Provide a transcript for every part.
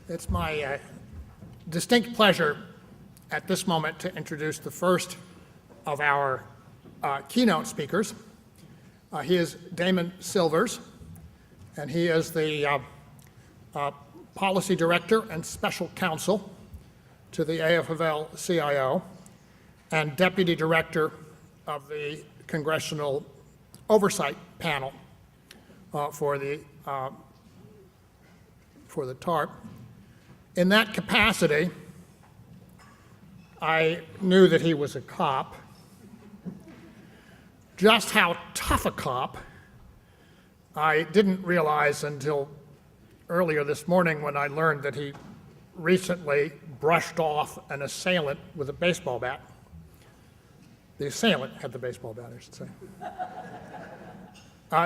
It's my distinct pleasure at this moment to introduce the first of our keynote speakers. He is Damon Silvers, and he is the Policy Director and Special Counsel to the AFL-CIO and Deputy Director of the Congressional Oversight Panel for the TARP. In that capacity, I knew that he was a cop. Just how tough a cop, I didn't realize until earlier this morning when I learned that he recently brushed off an assailant with a baseball bat. The assailant had the baseball bat, I should say.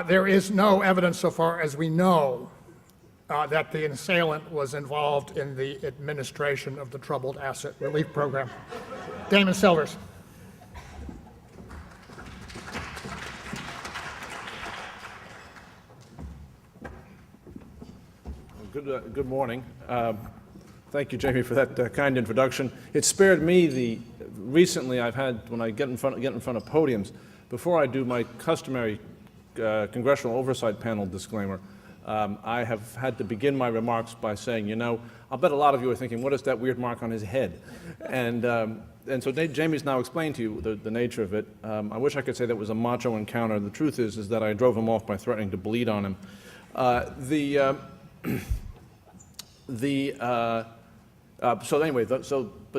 There is no evidence so far as we know that the assailant was involved in the administration of the Troubled Asset Relief Program. Damon Silvers. Good morning. Thank you, Jamie, for that kind introduction. It spared me recently I've had, when I get in front of podiums, before I do my customary Congressional Oversight Panel disclaimer, I have had to begin my remarks by saying, you know, I'll bet a lot of you are thinking, what is that weird mark on his head? And so Jamie's now explained to you the nature of it. I wish I could say that was a macho encounter. The truth is that I drove him off by threatening to bleed on him. But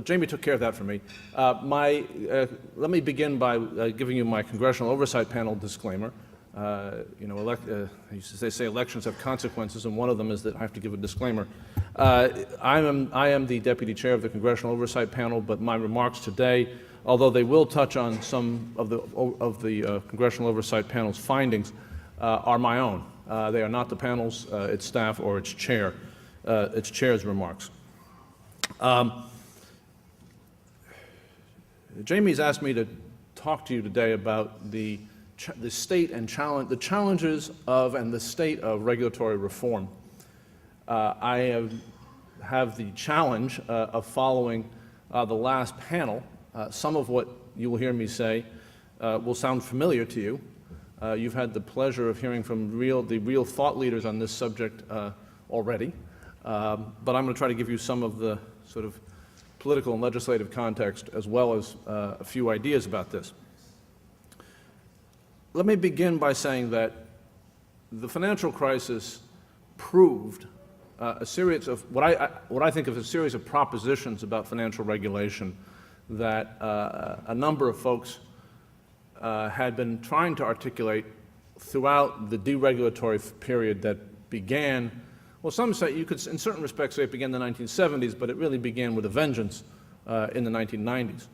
Jamie took care of that for me. Let me begin by giving you my Congressional Oversight Panel disclaimer. They say elections have consequences, and one of them is that I have to give a disclaimer. I am the Deputy Chair of the Congressional Oversight Panel, but my remarks today, although they will touch on some of the Congressional Oversight Panel's findings, are my own. They are not the panel's, its staff, or its chair's remarks. Jamie's asked me to talk to you today about the state and the challenges of and the state of regulatory reform. I have the challenge of following the last panel. Some of what you will hear me say will sound familiar to you. You've had the pleasure of hearing from the real thought leaders on this subject already, but I'm going to try to give you some of the sort of political and legislative context as well as a few ideas about this. Let me begin by saying that the financial crisis proved a series of what I think of as a series of propositions about financial regulation that a number of folks had been trying to articulate throughout the deregulatory period that began, well, some say, you could in certain respects say it began in the 1970s, but it really began with a vengeance in the 1990s.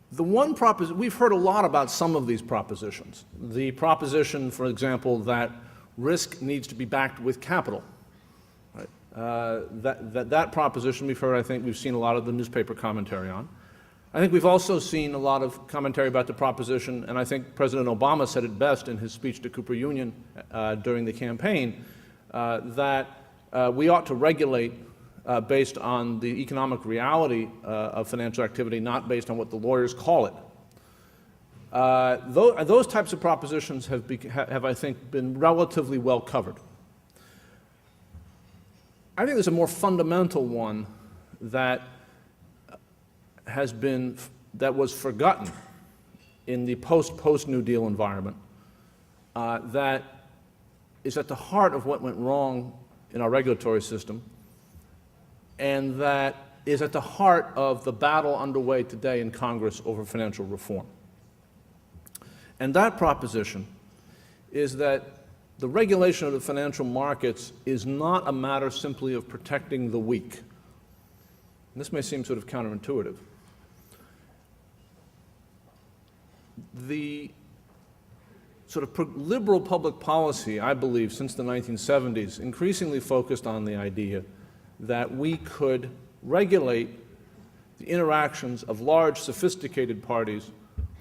We've heard a lot about some of these propositions. The proposition, for example, that risk needs to be backed with capital. Right? That proposition we've heard, I think we've seen a lot of the newspaper commentary on. I think we've also seen a lot of commentary about the proposition, and I think President Obama said it best in his speech to Cooper Union during the campaign, that we ought to regulate based on the economic reality of financial activity, not based on what the lawyers call it. Those types of propositions have, I think, been relatively well covered. I think there's a more fundamental one that was forgotten in the post-New Deal environment, that is at the heart of what went wrong in our regulatory system, and that is at the heart of the battle underway today in Congress over financial reform. And that proposition is that the regulation of the financial markets is not a matter simply of protecting the weak. And this may seem sort of counterintuitive. The sort of liberal public policy, I believe, since the 1970s, increasingly focused on the idea that we could regulate the interactions of large, sophisticated parties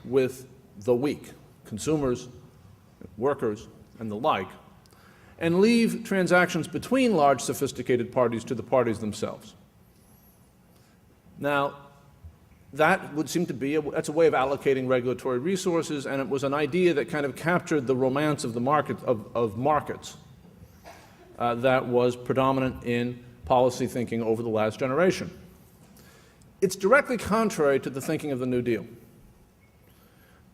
with the weak, consumers, workers, and the like, and leave transactions between large sophisticated parties to the parties themselves. Now, that would seem to be, that's a way of allocating regulatory resources, and it was an idea that kind of captured the romance of the market, of markets that was predominant in policy thinking over the last generation. It's directly contrary to the thinking of the New Deal.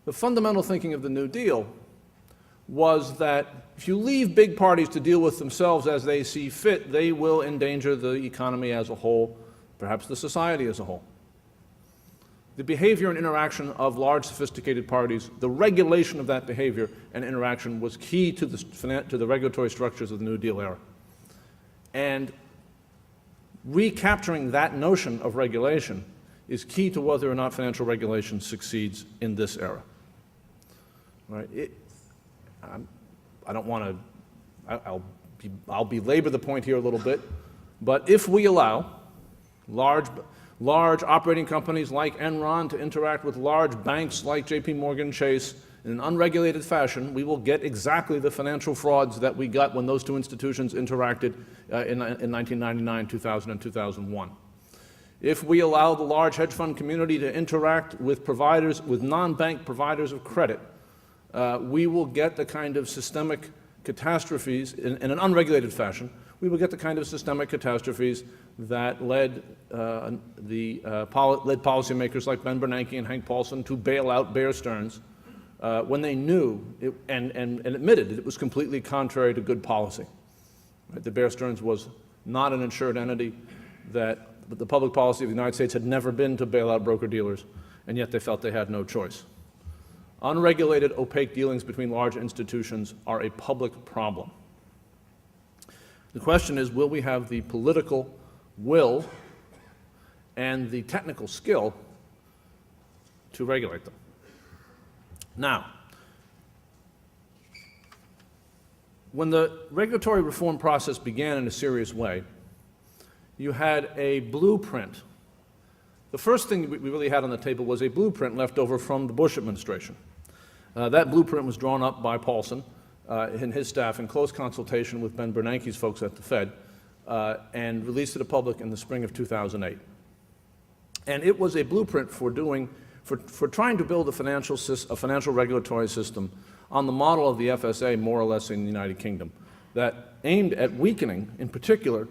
The fundamental thinking of the New Deal was that if you leave big parties to deal with themselves as they see fit, they will endanger the economy as a whole, perhaps the society as a whole. The behavior and interaction of large sophisticated parties, the regulation of that behavior and interaction was key to the regulatory structures of the New Deal era. And recapturing that notion of regulation is key to whether or not financial regulation succeeds in this era. Right? I don't want to, I'll belabor the point here a little bit, but if we allow large operating companies like Enron to interact with large banks like JP Morgan Chase in an unregulated fashion, we will get exactly the financial frauds that we got when those two institutions interacted in 1999, 2000, and 2001. If we allow the large hedge fund community to interact with providers, with non-bank providers of credit, we will get the kind of systemic catastrophes in an unregulated fashion. We will get the kind of systemic catastrophes that led policymakers like Ben Bernanke and Hank Paulson to bail out Bear Stearns when they knew and admitted that it was completely contrary to good policy. Right? The Bear Stearns was not an insured entity, that the public policy of the United States had never been to bail out broker-dealers, and yet they felt they had no choice. Unregulated, opaque dealings between large institutions are a public problem. The question is, will we have the political will and the technical skill to regulate them? Now, when the regulatory reform process began in a serious way, you had a blueprint. The first thing we really had on the table was a blueprint left over from the Bush administration. That blueprint was drawn up by Paulson and his staff in close consultation with Ben Bernanke's folks at the Fed, and released to the public in the spring of 2008. And it was a blueprint for trying to build a financial regulatory system on the model of the FSA, more or less in the United Kingdom, that aimed at weakening, in particular,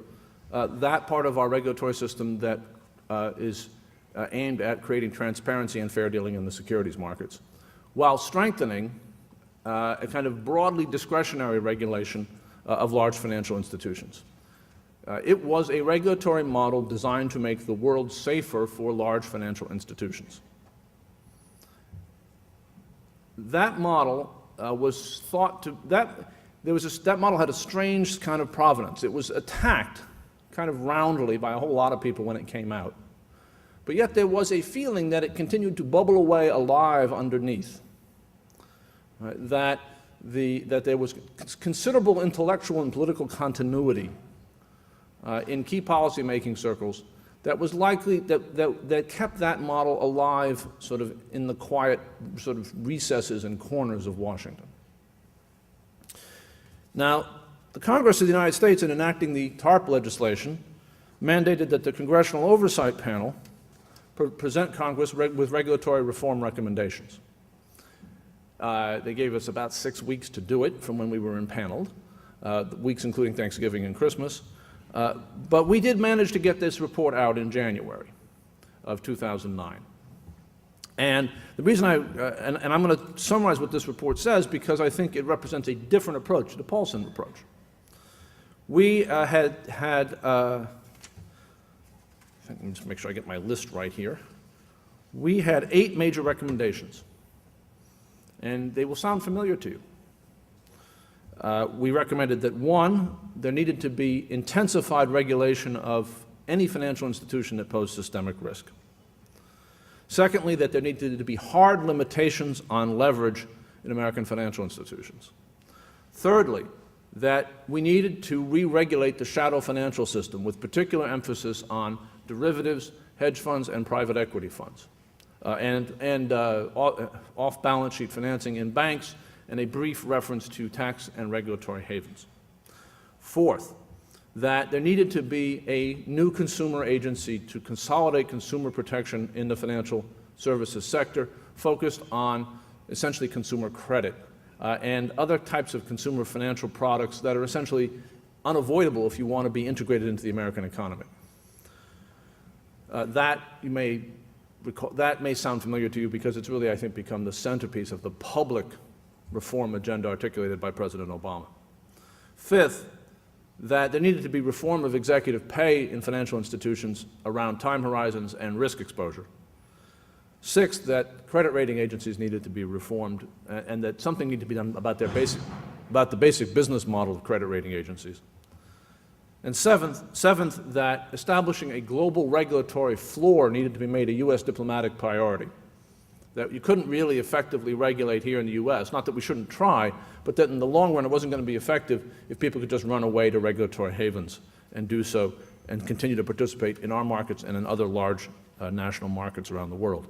that part of our regulatory system that is aimed at creating transparency and fair dealing in the securities markets, while strengthening a kind of broadly discretionary regulation of large financial institutions. It was a regulatory model designed to make the world safer for large financial institutions. That model was thought to, that model had a strange kind of provenance. It was attacked kind of roundly by a whole lot of people when it came out. But yet there was a feeling that it continued to bubble away alive underneath. Right? That there was considerable intellectual and political continuity in key policy-making circles that was likely, that kept that model alive sort of in the quiet sort of recesses and corners of Washington. Now, the Congress of the United States, in enacting the TARP legislation, mandated that the Congressional Oversight Panel present Congress with regulatory reform recommendations. They gave us about 6 weeks to do it from when we were impaneled, weeks including Thanksgiving and Christmas. But we did manage to get this report out in January of 2009. And the reason and I'm going to summarize what this report says because I think it represents a different approach to the Paulson approach. We let me just make sure I get my list right here. We had 8 major recommendations, and they will sound familiar to you. We recommended that 1, there needed to be intensified regulation of any financial institution that posed systemic risk. Secondly, that there needed to be hard limitations on leverage in American financial institutions. Thirdly, that we needed to re-regulate the shadow financial system with particular emphasis on derivatives, hedge funds, and private equity funds, and off-balance sheet financing in banks, and a brief reference to tax and regulatory havens. Fourth, that there needed to be a new consumer agency to consolidate consumer protection in the financial services sector, focused on essentially consumer credit and other types of consumer financial products that are essentially unavoidable if you want to be integrated into the American economy. That you may recall, that may sound familiar to you because it's really, I think, become the centerpiece of the public reform agenda articulated by President Obama. Fifth, that there needed to be reform of executive pay in financial institutions around time horizons and risk exposure. Sixth, that credit rating agencies needed to be reformed and that something needed to be done about the basic business model of credit rating agencies. And seventh, that establishing a global regulatory floor needed to be made a U.S. diplomatic priority. That you couldn't really effectively regulate here in the U.S., not that we shouldn't try, but that in the long run it wasn't going to be effective if people could just run away to regulatory havens and do so and continue to participate in our markets and in other large national markets around the world.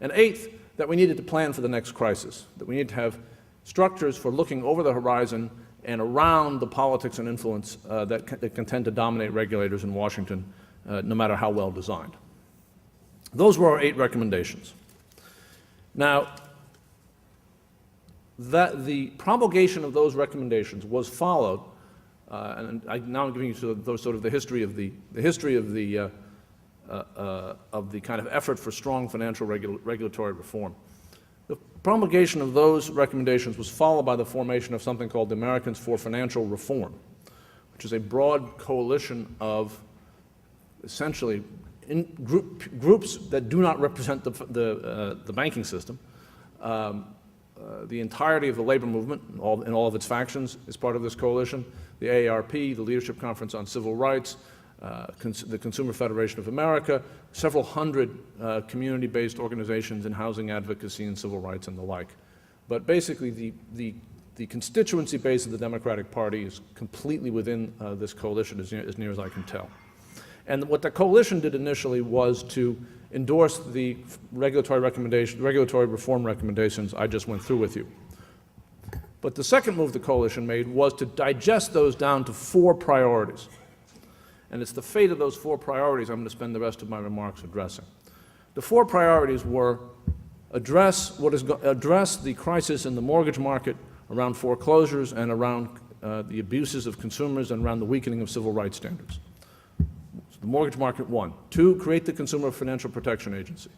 And eighth, that we needed to plan for the next crisis, that we needed to have structures for looking over the horizon and around the politics and influence that can tend to dominate regulators in Washington, no matter how well designed. Those were our 8 recommendations. Now, the promulgation of those recommendations was followed, and now I'm giving you sort of the history of the kind of effort for strong financial regulatory reform. The promulgation of those recommendations was followed by the formation of something called the Americans for Financial Reform, which is a broad coalition of essentially groups that do not represent the banking system. The entirety of the labor movement and all of its factions is part of this coalition. The AARP, the Leadership Conference on Civil Rights, the Consumer Federation of America, several hundred community-based organizations in housing advocacy and civil rights and the like. But basically, the constituency base of the Democratic Party is completely within this coalition, as near as I can tell. And what the coalition did initially was to endorse the regulatory reform recommendations I just went through with you. But the second move the coalition made was to digest those down to 4 priorities. And it's the fate of those 4 priorities I'm going to spend the rest of my remarks addressing. The 4 priorities were address the crisis in the mortgage market around foreclosures and around the abuses of consumers and around the weakening of civil rights standards. So the mortgage market, 1. 2, create the Consumer Financial Protection Agency.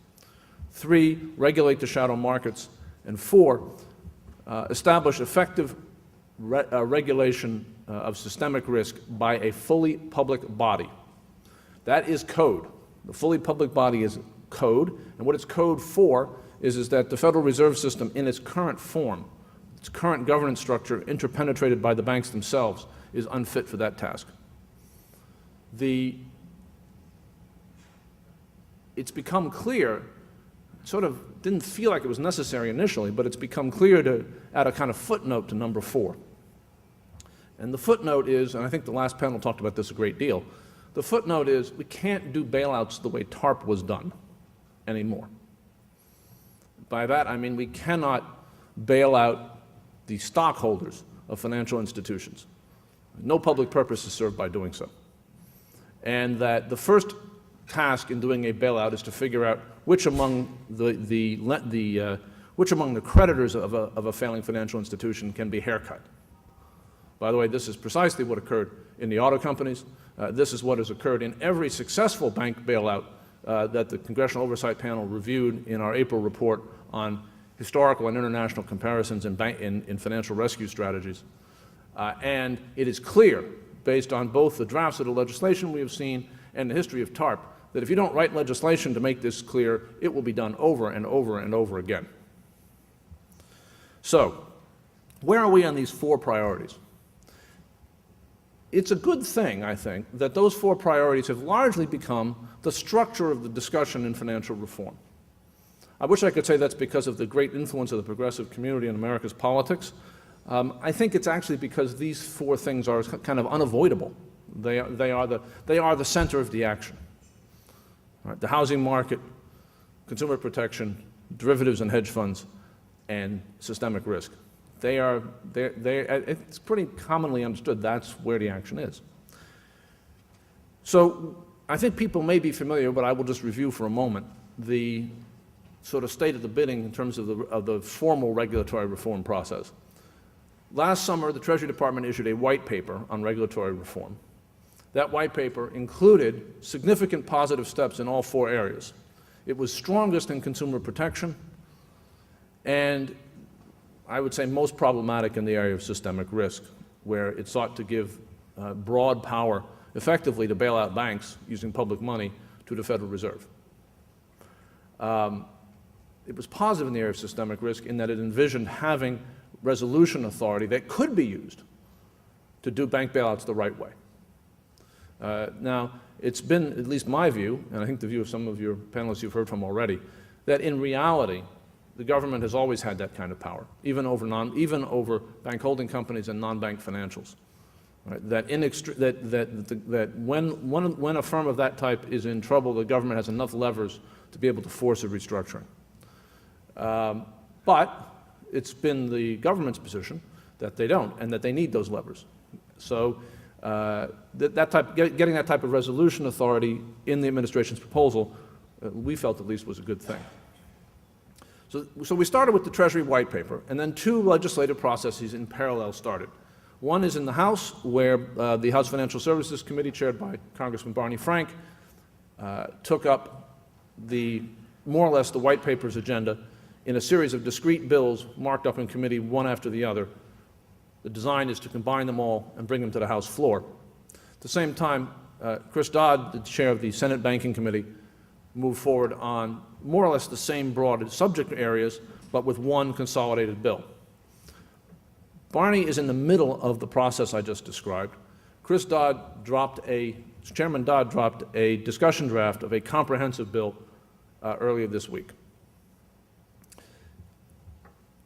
3, regulate the shadow markets. And 4, establish effective regulation of systemic risk by a fully public body. That is code. The fully public body is code, and what it's code for is that the Federal Reserve System in its current form, its current governance structure interpenetrated by the banks themselves, is unfit for that task. It's become clear, sort of didn't feel like it was necessary initially, but it's become clear to add a kind of footnote to number 4. And the footnote is, and I think the last panel talked about this a great deal, the footnote is we can't do bailouts the way TARP was done anymore. By that I mean we cannot bail out the stockholders of financial institutions. No public purpose is served by doing so. And that the first task in doing a bailout is to figure out which among the creditors of a failing financial institution can be haircut. By the way, this is precisely what occurred in the auto companies. This is what has occurred in every successful bank bailout that the Congressional Oversight Panel reviewed in our April report on historical and international comparisons in financial rescue strategies. And it is clear, based on both the drafts of the legislation we have seen and the history of TARP, that if you don't write legislation to make this clear, it will be done over and over and over again. So, where are we on these 4 priorities? It's a good thing, I think, that those 4 priorities have largely become the structure of the discussion in financial reform. I wish I could say that's because of the great influence of the progressive community in America's politics. I think it's actually because these 4 things are kind of unavoidable. They are the center of the action. Right? The housing market, consumer protection, derivatives and hedge funds, and systemic risk. It's pretty commonly understood that's where the action is. So I think people may be familiar, but I will just review for a moment the sort of state of the bidding in terms of the formal regulatory reform process. Last summer, the Treasury Department issued a white paper on regulatory reform. That white paper included significant positive steps in all 4 areas. It was strongest in consumer protection, and I would say most problematic in the area of systemic risk, where it sought to give broad power effectively to bail out banks using public money to the Federal Reserve. It was positive in the area of systemic risk in that it envisioned having resolution authority that could be used to do bank bailouts the right way. Now, it's been, at least my view, and I think the view of some of your panelists you've heard from already, that in reality, the government has always had that kind of power, even over bank holding companies and non-bank financials. Right? That when a firm of that type is in trouble, the government has enough levers to be able to force a restructuring. But it's been the government's position that they don't, and that they need those levers. So getting that type of resolution authority in the administration's proposal, we felt at least was a good thing. So we started with the Treasury white paper, and then 2 legislative processes in parallel started. One is in the House, where the House Financial Services Committee, chaired by Congressman Barney Frank, took up more or less the white paper's agenda in a series of discrete bills marked up in committee one after the other. The design is to combine them all and bring them to the House floor. At the same time, Chris Dodd, the chair of the Senate Banking Committee, moved forward on more or less the same broad subject areas, but with one consolidated bill. Barney is in the middle of the process I just described. Chairman Dodd dropped a discussion draft of a comprehensive bill earlier this week.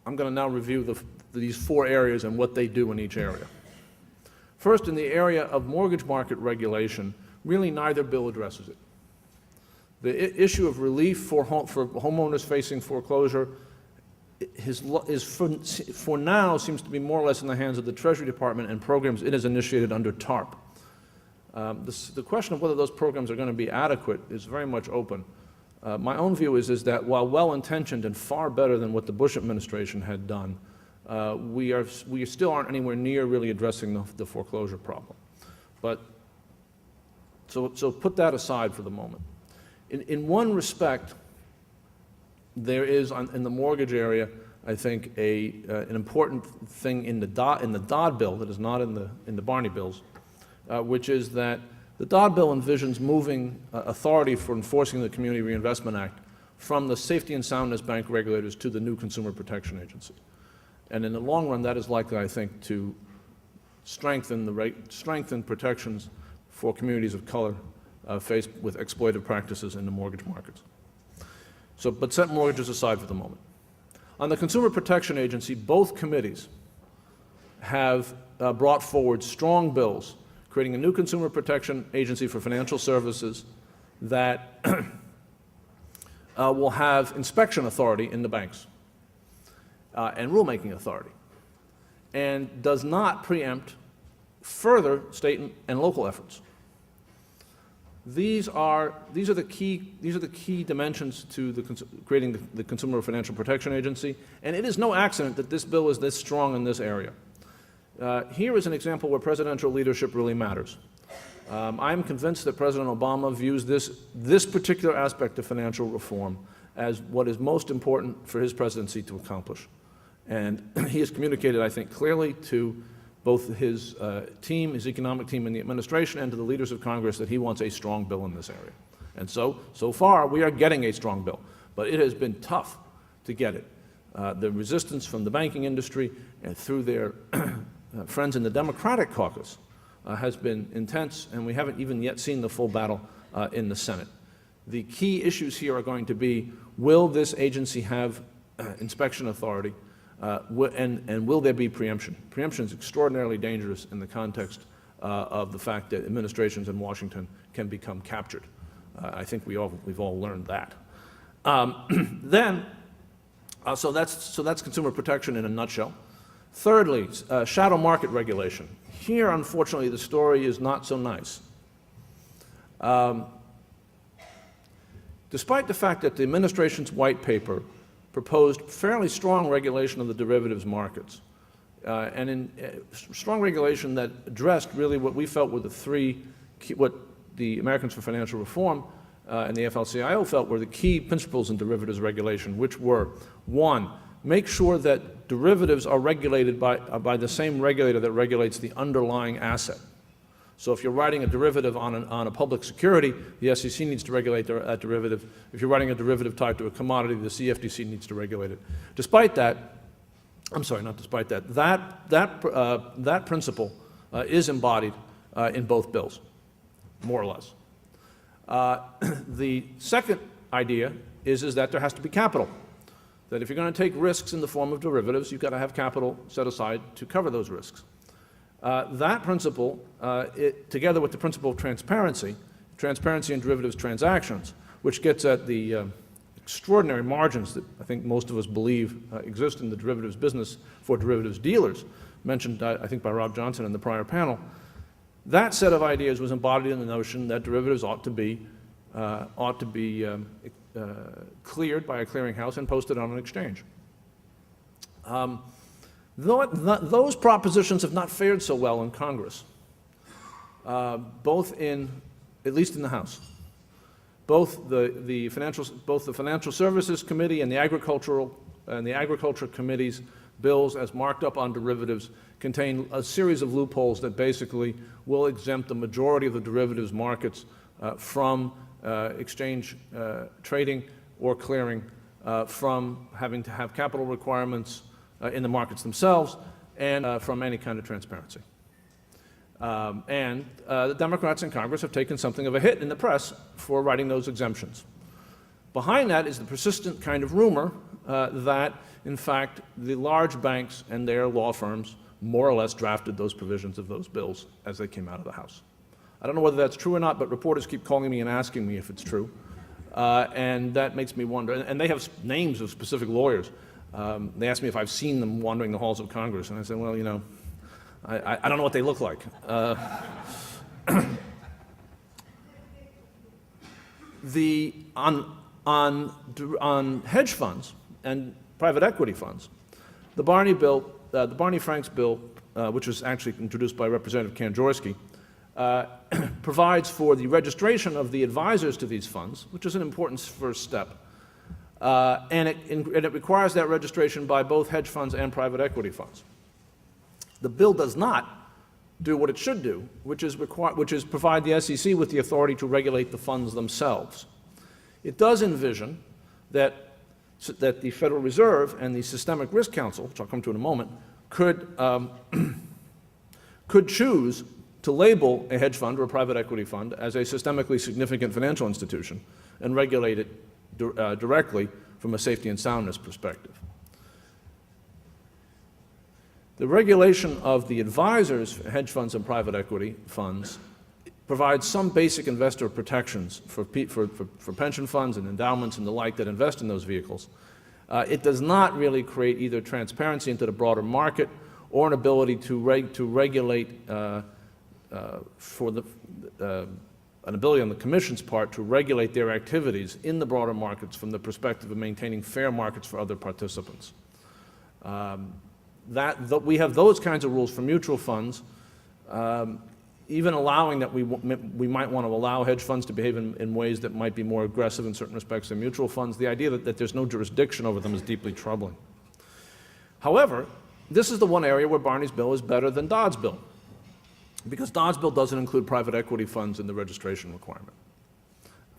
I'm going to now review these 4 areas and what they do in each area. First, in the area of mortgage market regulation, really neither bill addresses it. The issue of relief for homeowners facing foreclosure for now seems to be more or less in the hands of the Treasury Department and programs it has initiated under TARP. The question of whether those programs are going to be adequate is very much open. My own view is that while well-intentioned and far better than what the Bush administration had done, we still aren't anywhere near really addressing the foreclosure problem. But so put that aside for the moment. In one respect, there is in the mortgage area, I think, an important thing in the Dodd bill that is not in the Barney bills, which is that the Dodd bill envisions moving authority for enforcing the Community Reinvestment Act from the Safety and Soundness Bank regulators to the new Consumer Protection Agency. And in the long run, that is likely, I think, to strengthen protections for communities of color faced with exploitive practices in the mortgage markets. But set mortgages aside for the moment. On the Consumer Protection Agency, both committees have brought forward strong bills creating a new Consumer Protection Agency for financial services that will have inspection authority in the banks and rulemaking authority, and does not preempt further state and local efforts. These are the key dimensions to creating the Consumer Financial Protection Agency, and it is no accident that this bill is this strong in this area. Here is an example where presidential leadership really matters. I'm convinced that President Obama views this particular aspect of financial reform as what is most important for his presidency to accomplish. And he has communicated, I think, clearly to both his team, his economic team in the administration, and to the leaders of Congress that he wants a strong bill in this area. And so far, we are getting a strong bill, but it has been tough to get it. The resistance from the banking industry and through their friends in the Democratic caucus has been intense, and we haven't even yet seen the full battle in the Senate. The key issues here are going to be, will this agency have inspection authority, and will there be preemption? Preemption is extraordinarily dangerous in the context of the fact that administrations in Washington can become captured. I think we've all learned that. So that's consumer protection in a nutshell. Thirdly, shadow market regulation. Here, unfortunately, the story is not so nice. Despite the fact that the administration's white paper proposed fairly strong regulation of the derivatives markets, strong regulation that addressed really what we felt were the three, what the Americans for Financial Reform and the AFL-CIO felt were the key principles in derivatives regulation, which were, one, make sure that derivatives are regulated by the same regulator that regulates the underlying asset. So if you're writing a derivative on a public security, the SEC needs to regulate that derivative. If you're writing a derivative tied to a commodity, the CFTC needs to regulate it. Despite that, I'm sorry, not despite that, that principle is embodied in both bills, more or less. The second idea is that there has to be capital. That if you're going to take risks in the form of derivatives, you've got to have capital set aside to cover those risks. That principle, together with the principle of transparency in derivatives transactions, which gets at the extraordinary margins that I think most of us believe exist in the derivatives business for derivatives dealers, mentioned, I think, by Rob Johnson in the prior panel, that set of ideas was embodied in the notion that derivatives ought to be cleared by a clearinghouse and posted on an exchange. Those propositions have not fared so well in Congress, both at least in the House. Both the Financial Services Committee and the Agriculture Committee's bills, as marked up on derivatives, contain a series of loopholes that basically will exempt the majority of the derivatives markets from exchange trading or clearing, from having to have capital requirements in the markets themselves, and from any kind of transparency. The Democrats in Congress have taken something of a hit in the press for writing those exemptions. Behind that is the persistent kind of rumor that, in fact, the large banks and their law firms more or less drafted those provisions of those bills as they came out of the House. I don't know whether that's true or not, but reporters keep calling me and asking me if it's true. And that makes me wonder. And they have names of specific lawyers. They ask me if I've seen them wandering the halls of Congress. And I say, well, you know, I don't know what they look like. On hedge funds and private equity funds, the Barney-Franks bill, which was actually introduced by Representative Kanjorski, provides for the registration of the advisors to these funds, which is an important first step. And it requires that registration by both hedge funds and private equity funds. The bill does not do what it should do, which is provide the SEC with the authority to regulate the funds themselves. It does envision that the Federal Reserve and the Systemic Risk Council, which I'll come to in a moment, could choose to label a hedge fund or a private equity fund as a systemically significant financial institution and regulate it directly from a safety and soundness perspective. The regulation of the advisors for hedge funds and private equity funds provides some basic investor protections for pension funds and endowments and the like that invest in those vehicles. It does not really create either transparency into the broader market or an ability to regulate an ability on the Commission's part to regulate their activities in the broader markets from the perspective of maintaining fair markets for other participants. We have those kinds of rules for mutual funds, even allowing that we might want to allow hedge funds to behave in ways that might be more aggressive in certain respects than mutual funds. The idea that there's no jurisdiction over them is deeply troubling. However, this is the one area where Barney's bill is better than Dodd's bill, because Dodd's bill doesn't include private equity funds in the registration requirement.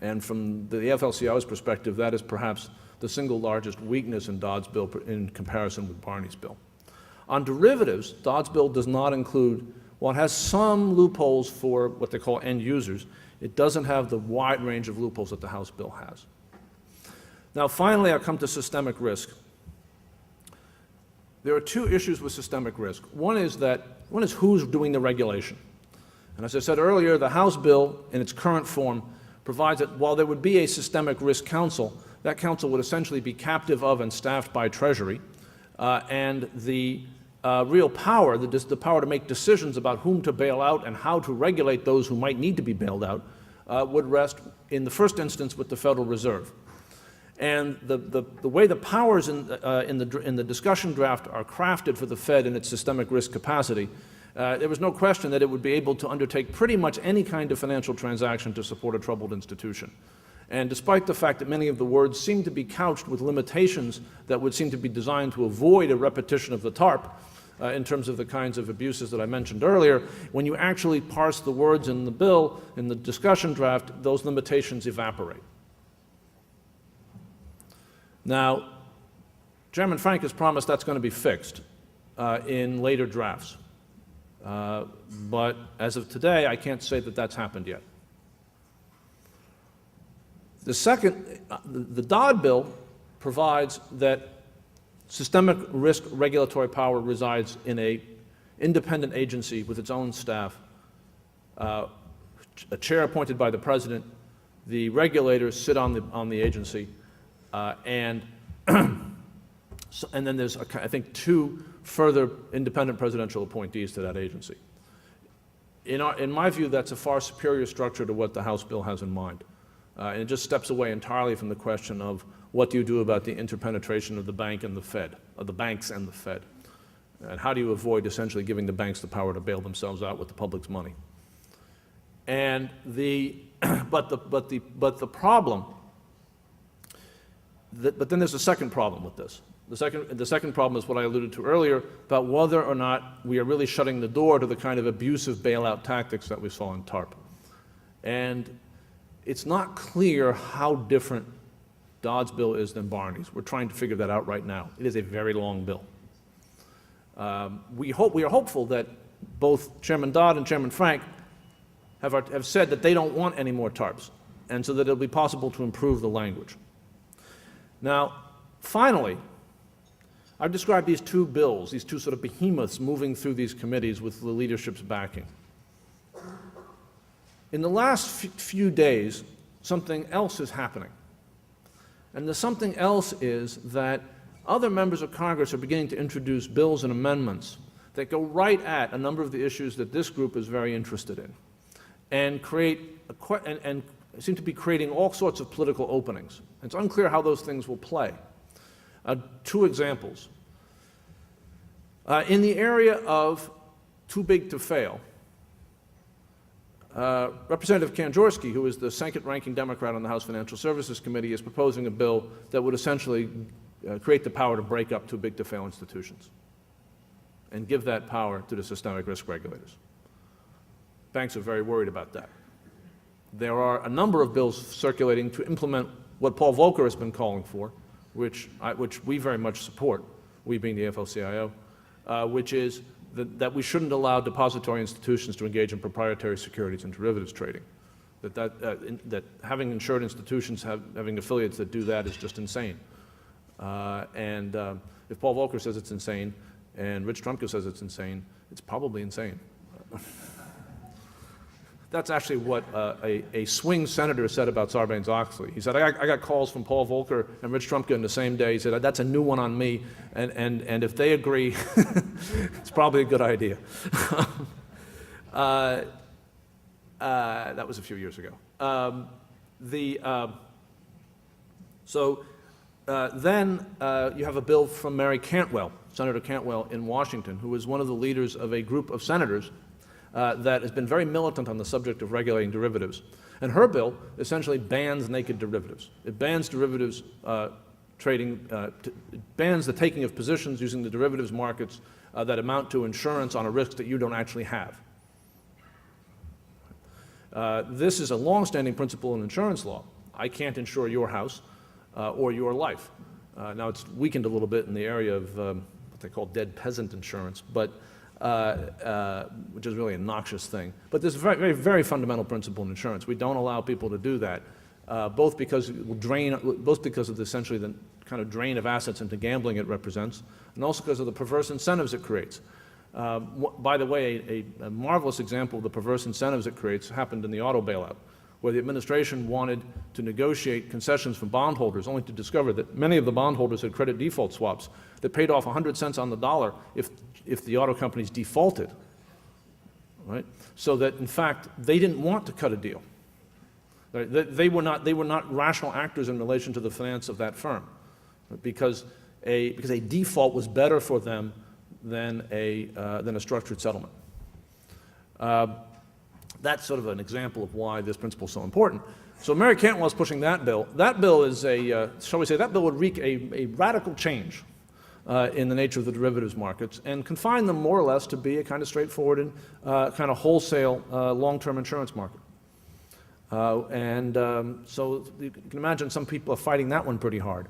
And from the AFL-CIO's perspective, that is perhaps the single largest weakness in Dodd's bill in comparison with Barney's bill. On derivatives, Dodd's bill does not include, while it has some loopholes for what they call end users, it doesn't have the wide range of loopholes that the House bill has. Now, finally, I'll come to systemic risk. There are two issues with systemic risk. One is who's doing the regulation. And as I said earlier, the House bill in its current form provides that while there would be a systemic risk council, that council would essentially be captive of and staffed by Treasury, and the real power, the power to make decisions about whom to bail out and how to regulate those who might need to be bailed out, would rest in the first instance with the Federal Reserve. And the way the powers in the discussion draft are crafted for the Fed in its systemic risk capacity, there was no question that it would be able to undertake pretty much any kind of financial transaction to support a troubled institution. And despite the fact that many of the words seem to be couched with limitations that would seem to be designed to avoid a repetition of the TARP, in terms of the kinds of abuses that I mentioned earlier, when you actually parse the words in the bill, in the discussion draft, those limitations evaporate. Now, Chairman Frank has promised that's going to be fixed in later drafts. But as of today, I can't say that that's happened yet. The Dodd bill provides that systemic risk regulatory power resides in an independent agency with its own staff, a chair appointed by the president. The regulators sit on the agency, and then there's, I think, 2 further independent presidential appointees to that agency. In my view, that's a far superior structure to what the House bill has in mind. And it just steps away entirely from the question of what do you do about the interpenetration of the bank and the Fed, of the banks and the Fed, and how do you avoid essentially giving the banks the power to bail themselves out with the public's money. And but the problem, but then there's a second problem with this. The second problem is what I alluded to earlier about whether or not we are really shutting the door to the kind of abusive bailout tactics that we saw in TARP. And it's not clear how different Dodd's bill is than Barney's. We're trying to figure that out right now. It is a very long bill. We are hopeful that both Chairman Dodd and Chairman Frank have said that they don't want any more TARPs, and so that it'll be possible to improve the language. Now, finally, I've described these 2 bills, these 2 sort of behemoths moving through these committees with the leadership's backing. In the last few days, something else is happening. And the something else is that other members of Congress are beginning to introduce bills and amendments that go right at a number of the issues that this group is very interested in, and seem to be creating all sorts of political openings. It's unclear how those things will play. 2 examples. In the area of too big to fail, Representative Kanjorski, who is the second-ranking Democrat on the House Financial Services Committee, is proposing a bill that would essentially create the power to break up too-big-to-fail institutions and give that power to the systemic risk regulators. Banks are very worried about that. There are a number of bills circulating to implement what Paul Volcker has been calling for, which we very much support, we being the AFL-CIO, which is that we shouldn't allow depository institutions to engage in proprietary securities and derivatives trading. That having insured institutions having affiliates that do that is just insane. If Paul Volcker says it's insane and Rich Trumka says it's insane, it's probably insane. That's actually what a swing senator said about Sarbanes-Oxley. He said, I got calls from Paul Volcker and Rich Trumka in the same day. He said, that's a new one on me, and if they agree, it's probably a good idea. That was a few years ago. Then you have a bill from Mary Cantwell, Senator Cantwell in Washington, who is one of the leaders of a group of senators that has been very militant on the subject of regulating derivatives. And her bill essentially bans naked derivatives. It bans derivatives trading, it bans the taking of positions using the derivatives markets that amount to insurance on a risk that you don't actually have. This is a long-standing principle in insurance law. I can't insure your house or your life. Now it's weakened a little bit in the area of what they call dead peasant insurance, but which is really a noxious thing. But this is a very, very, very fundamental principle in insurance. We don't allow people to do that, both because it will drain, both because of essentially the kind of drain of assets into gambling it represents, and also because of the perverse incentives it creates. By the way, a marvelous example of the perverse incentives it creates happened in the auto bailout, where the administration wanted to negotiate concessions from bondholders, only to discover that many of the bondholders had credit default swaps that paid off 100 cents on the dollar if if the auto companies defaulted, right? So that, in fact, they didn't want to cut a deal. Right? They were not rational actors in relation to the finance of that firm, because a default was better for them than a structured settlement. That's sort of an example of why this principle is so important. So Mary Cantwell is pushing that bill. That bill is shall we say, that bill would wreak a radical change in the nature of the derivatives markets and confine them more or less to be a kind of straightforward and kind of wholesale long-term insurance market. So you can imagine some people are fighting that one pretty hard.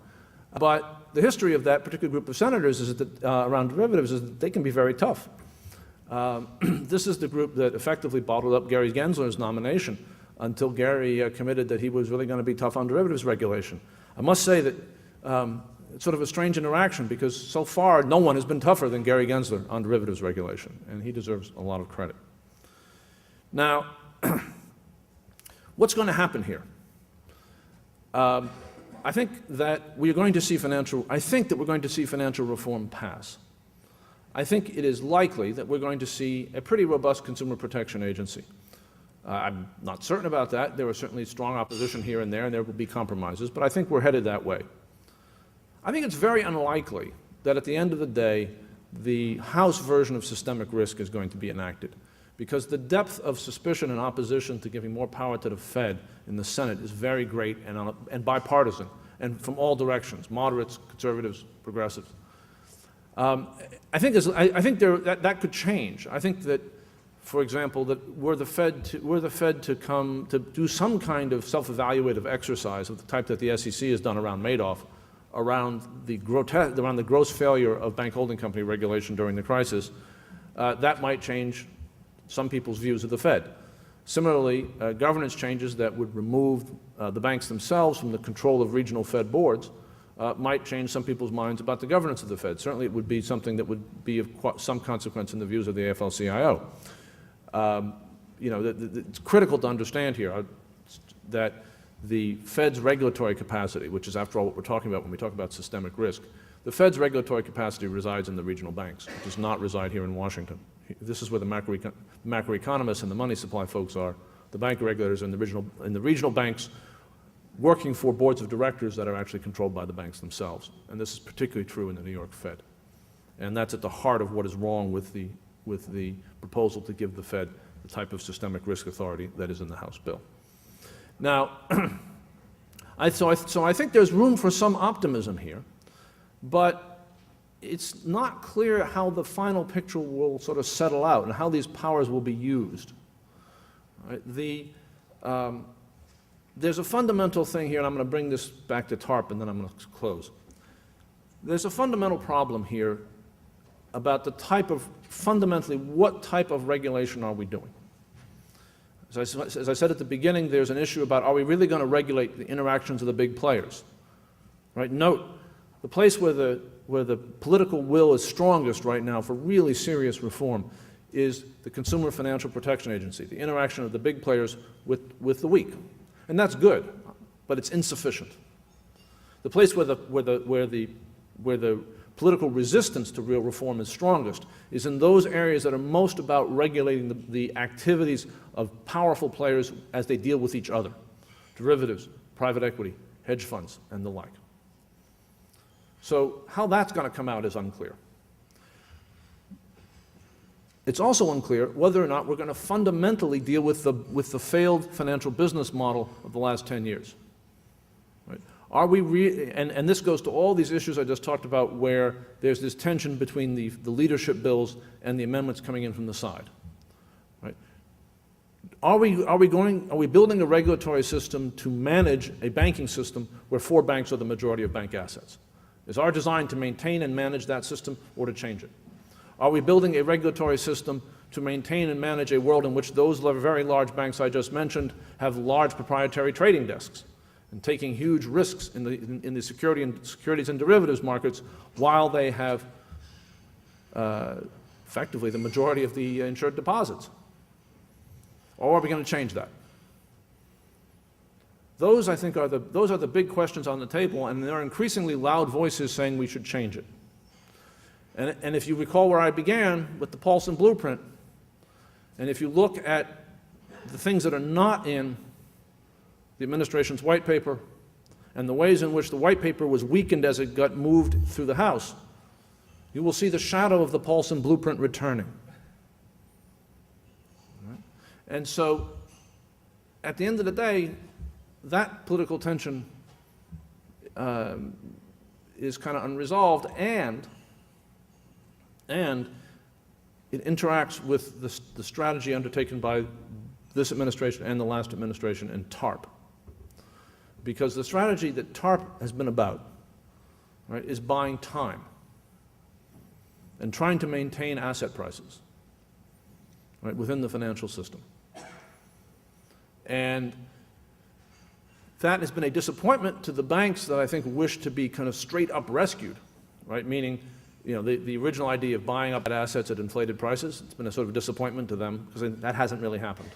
But the history of that particular group of senators is that, around derivatives is that they can be very tough. This is the group that effectively bottled up Gary Gensler's nomination until Gary committed that he was really going to be tough on derivatives regulation. I must say that it's sort of a strange interaction, because so far no one has been tougher than Gary Gensler on derivatives regulation, and he deserves a lot of credit. Now, what's going to happen here? I think that we're going to see financial reform pass. I think it is likely that we're going to see a pretty robust consumer protection agency. I'm not certain about that. There are certainly strong opposition here and there will be compromises, but I think we're headed that way. I think it's very unlikely that at the end of the day, the House version of systemic risk is going to be enacted, because the depth of suspicion and opposition to giving more power to the Fed in the Senate is very great and bipartisan, and from all directions, moderates, conservatives, progressives. I think that could change. I think that, for example, that were the Fed to come to do some kind of self-evaluative exercise of the type that the SEC has done around Madoff, around the gross failure of bank holding company regulation during the crisis, that might change some people's views of the Fed. Similarly, governance changes that would remove the banks themselves from the control of regional Fed boards might change some people's minds about the governance of the Fed. Certainly it would be something that would be of some consequence in the views of the AFL-CIO. It's critical to understand here that the Fed's regulatory capacity, which is after all what we're talking about when we talk about systemic risk, the Fed's regulatory capacity resides in the regional banks. It does not reside here in Washington. This is where the macroeconomists and the money supply folks are, the bank regulators in the regional banks, working for boards of directors that are actually controlled by the banks themselves. And this is particularly true in the New York Fed. And that's at the heart of what is wrong with the proposal to give the Fed the type of systemic risk authority that is in the House bill. Now, so I think there's room for some optimism here, but it's not clear how the final picture will sort of settle out and how these powers will be used. Right? There's a fundamental thing here, and I'm going to bring this back to TARP, and then I'm going to close. There's a fundamental problem here about fundamentally, what type of regulation are we doing? As I said at the beginning, there's an issue about, are we really going to regulate the interactions of the big players? Right? Note, the place where the political will is strongest right now for really serious reform is the Consumer Financial Protection Agency, the interaction of the big players with the weak. And that's good, but it's insufficient. The place where the political resistance to real reform is strongest is in those areas that are most about regulating the activities of powerful players as they deal with each other: derivatives, private equity, hedge funds, and the like. So how that's going to come out is unclear. It's also unclear whether or not we're going to fundamentally deal with the failed financial business model of the last 10 years. Right? Are we and this goes to all these issues I just talked about, where there's this tension between the leadership bills and the amendments coming in from the side. Right? Are we building a regulatory system to manage a banking system where 4 banks are the majority of bank assets? Is our design to maintain and manage that system or to change it? Are we building a regulatory system to maintain and manage a world in which those very large banks I just mentioned have large proprietary trading desks and taking huge risks in the securities and derivatives markets, while they have effectively the majority of the insured deposits? Or are we going to change that? Those, I think, are the big questions on the table, and there are increasingly loud voices saying we should change it. And if you recall where I began with the Paulson Blueprint, and if you look at the things that are not in the administration's white paper and the ways in which the white paper was weakened as it got moved through the House, you will see the shadow of the Paulson Blueprint returning. And so, at the end of the day, that political tension is kind of unresolved, and it interacts with the strategy undertaken by this administration and the last administration in TARP. Because the strategy that TARP has been about, right, is buying time and trying to maintain asset prices, right, within the financial system. And that has been a disappointment to the banks that I think wish to be kind of straight up rescued, right? Meaning, you know, the original idea of buying up assets at inflated prices, it's been a sort of disappointment to them because that hasn't really happened.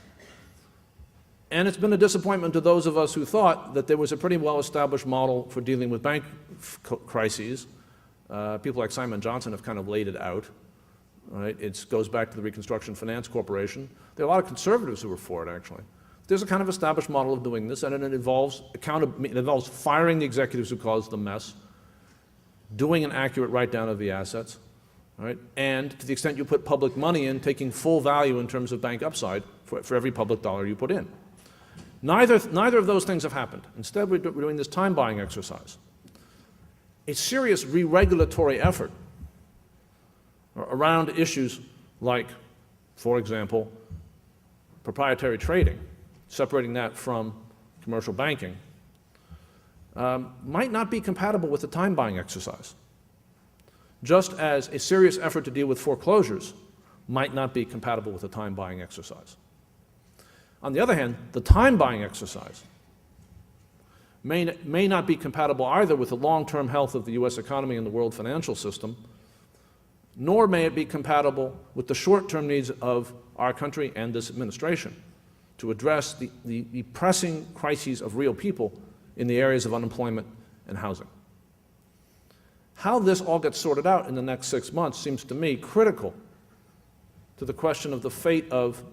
And it's been a disappointment to those of us who thought that there was a pretty well-established model for dealing with bank crises. People like Simon Johnson have kind of laid it out, right? It goes back to the Reconstruction Finance Corporation. There are a lot of conservatives who were for it, actually. There's a kind of established model of doing this, and it involves firing the executives who caused the mess, doing an accurate write-down of the assets, right? And to the extent you put public money in, taking full value in terms of bank upside for every public dollar you put in. Neither of those things have happened. Instead, we're doing this time-buying exercise. A serious re-regulatory effort around issues like, for example, proprietary trading, separating that from commercial banking, might not be compatible with the time-buying exercise, just as a serious effort to deal with foreclosures might not be compatible with the time-buying exercise. On the other hand, the time-buying exercise may not be compatible either with the long-term health of the U.S. economy and the world financial system, nor may it be compatible with the short-term needs of our country and this administration to address the pressing crises of real people in the areas of unemployment and housing. How this all gets sorted out in the next 6 months seems to me critical to the question of the fate of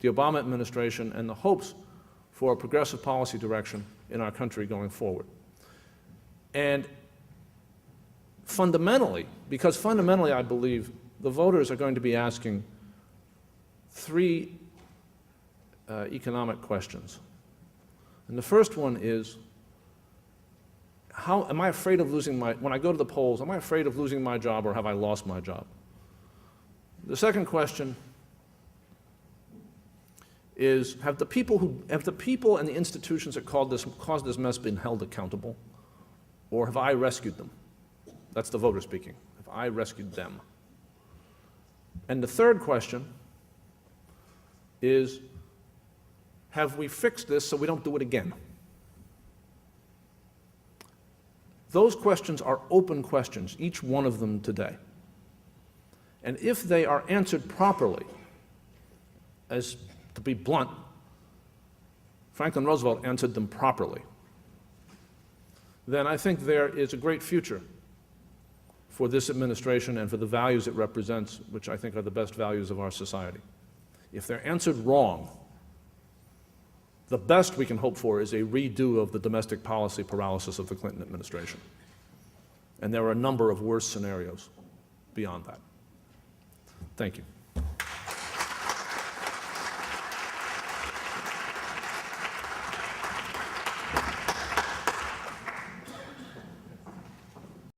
the Obama administration and the hopes for a progressive policy direction in our country going forward. And fundamentally, because fundamentally I believe the voters are going to be asking three economic questions. And the first one is, how am I afraid of losing when I go to the polls, am I afraid of losing my job or have I lost my job? The second question is, have the people and the institutions that caused this mess been held accountable, or have I rescued them? That's the voter speaking. Have I rescued them? And the third question is, have we fixed this so we don't do it again? Those questions are open questions, each one of them today. And if they are answered properly, as to be blunt, Franklin Roosevelt answered them properly, then I think there is a great future for this administration and for the values it represents, which I think are the best values of our society. If they're answered wrong, the best we can hope for is a redo of the domestic policy paralysis of the Clinton administration. And there are a number of worse scenarios beyond that. Thank you.